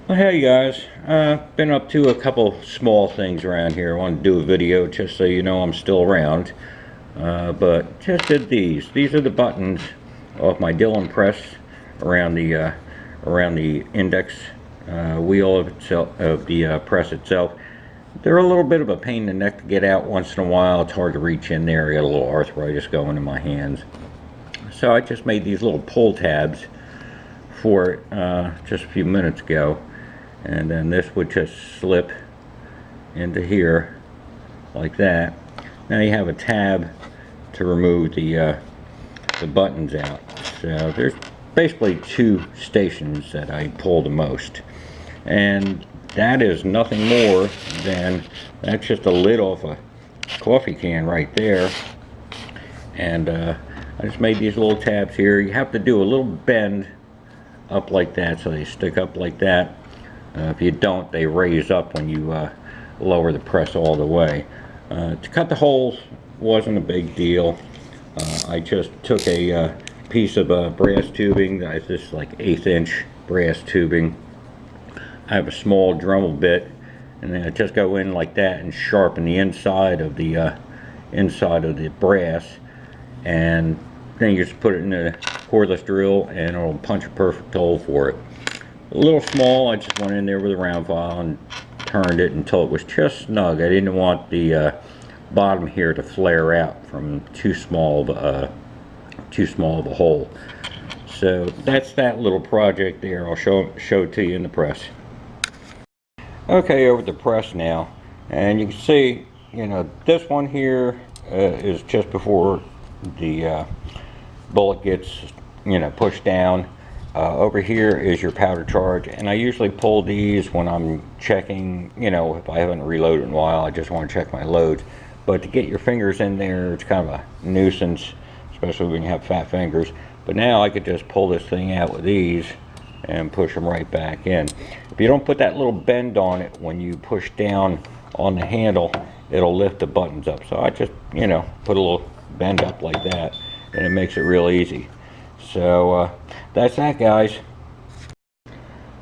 Well, hey guys, been up to a couple small things around here. I wanted to do a video just so you know I'm still around. But just did these. These are the buttons off my Dillon press around the index wheel of itself of the press itself. They're a little bit of a pain in the neck to get out once in a while. It's hard to reach in there. I got a little arthritis going in my hands. So I just made these little pull tabs for it just a few minutes ago. And then this would just slip into here like that. Now you have a tab to remove the buttons out. So there's basically two stations that I pull the most, and that is nothing more than that's just a lid off a coffee can right there. And I just made these little tabs here. You have to do a little bend up like that so they stick up like that. If you don't, they raise up when you lower the press all the way. To cut the holes wasn't a big deal. I just took a piece of brass tubing. This is like 1/8 inch brass tubing. I have a small Dremel bit, and then I just go in like that and sharpen the inside of the brass, and then you just put it in a cordless drill and it'll punch a perfect hole for it. A little small. I just went in there with a round file and turned it until it was just snug. I didn't want the bottom here to flare out from too small of a hole. So that's that little project there. I'll show it to you in the press. Okay, over the press now, and you can see, this one here is just before the bullet gets pushed down. Over here is your powder charge, and I usually pull these when I'm checking, if I haven't reloaded in a while. I just want to check my loads. But to get your fingers in there, it's kind of a nuisance, especially when you have fat fingers. But now I could just pull this thing out with these and push them right back in. If you don't put that little bend on it when you push down on the handle, it'll lift the buttons up. So I just, put a little bend up like that, and it makes it real easy. So that's that, guys.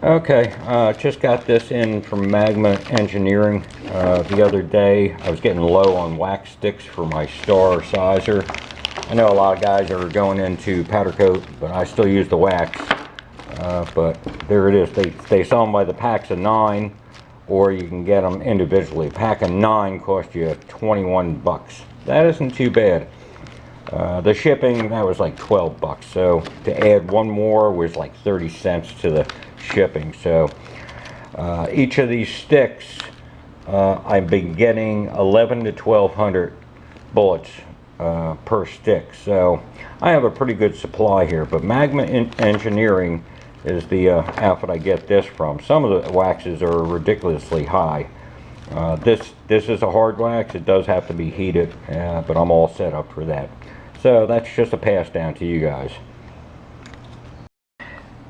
Okay, just got this in from Magma Engineering the other day. I was getting low on wax sticks for my star sizer. I know a lot of guys are going into powder coat, but I still use the wax. But there it is. They sell them by the packs of 9, or you can get them individually. A pack of 9 cost you 21 bucks. That isn't too bad. The shipping, that was like 12 bucks. So to add one more was like 30 cents to the shipping. So each of these sticks, I've been getting 11 to 1200 bullets per stick. So I have a pretty good supply here. But Magma Engineering is the outfit I get this from. Some of the waxes are ridiculously high. This is a hard wax. It does have to be heated, but I'm all set up for that. So that's just a pass down to you guys.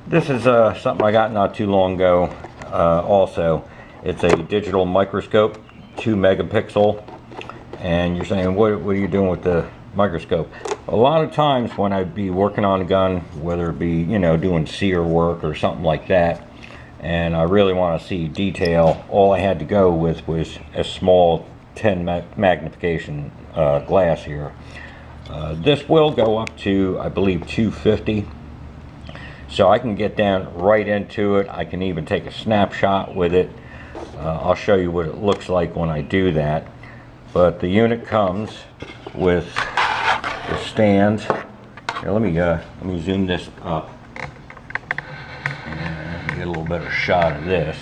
This is something I got not too long ago. Also, it's a digital microscope, 2 megapixel. And you're saying, what are you doing with the microscope? A lot of times when I'd be working on a gun, whether it be doing Seer work or something like that, and I really want to see detail, all I had to go with was a small 10 magnification glass here. This will go up to, I believe, 250, so I can get down right into it. I can even take a snapshot with it. I'll show you what it looks like when I do that. But the unit comes with the stands. Here, let me zoom this up and get a little better shot of this.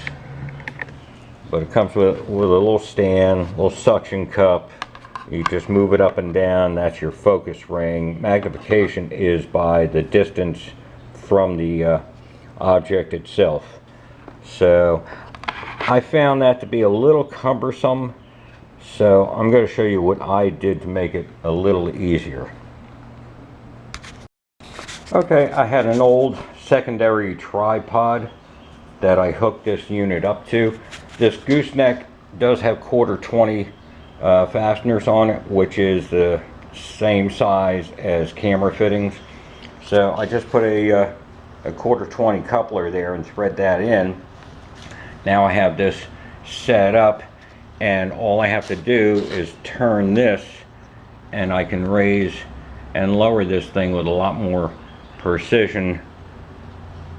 But it comes with a little stand, little suction cup. You just move it up and down. That's your focus ring. Magnification is by the distance from the object itself. So I found that to be a little cumbersome. So I'm going to show you what I did to make it a little easier. Okay, I had an old secondary tripod that I hooked this unit up to. This gooseneck does have 1/4 fasteners on it, which is the same size as camera fittings. So I just put a 1/4 coupler there and thread that in, now I have this set up, and all I have to do is turn this, and I can raise and lower this thing with a lot more precision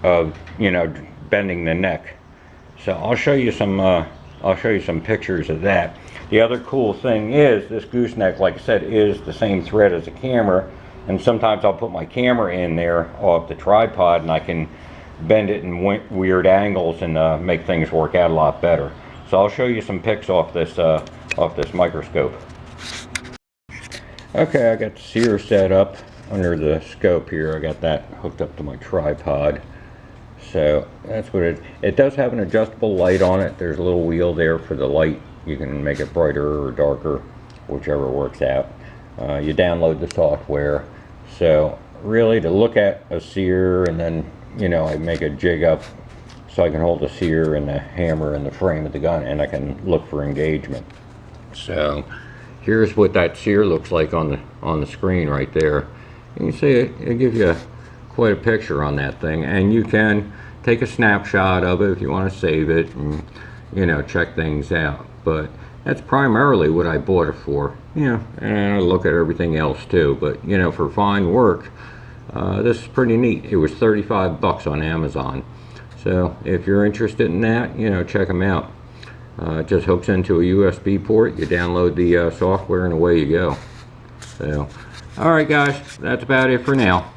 of, you know, bending the neck. So I'll show you some pictures of that. The other cool thing is this gooseneck, like I said, is the same thread as a camera, and sometimes I'll put my camera in there off the tripod and I can bend it in weird angles and make things work out a lot better. So I'll show you some pics off this microscope. Okay, I got the Seer set up under the scope here. I got that hooked up to my tripod. So that's what it does have an adjustable light on it. There's a little wheel there for the light. You can make it brighter or darker, whichever works out. You download the software. So really, to look at a Seer, and then, you know, I make a jig up so I can hold the Seer and the hammer in the frame of the gun, and I can look for engagement. So here's what that Seer looks like on the screen right there. And you see it gives you quite a picture on that thing, and you can take a snapshot of it if you want to save it and, you know, check things out. But that's primarily what I bought it for, you know, and I look at everything else too. But, you know, for fine work, this is pretty neat. It was 35 bucks on Amazon. So if you're interested in that, you know, check them out. It just hooks into a USB port. You download the software and away you go. So, all right guys, that's about it for now.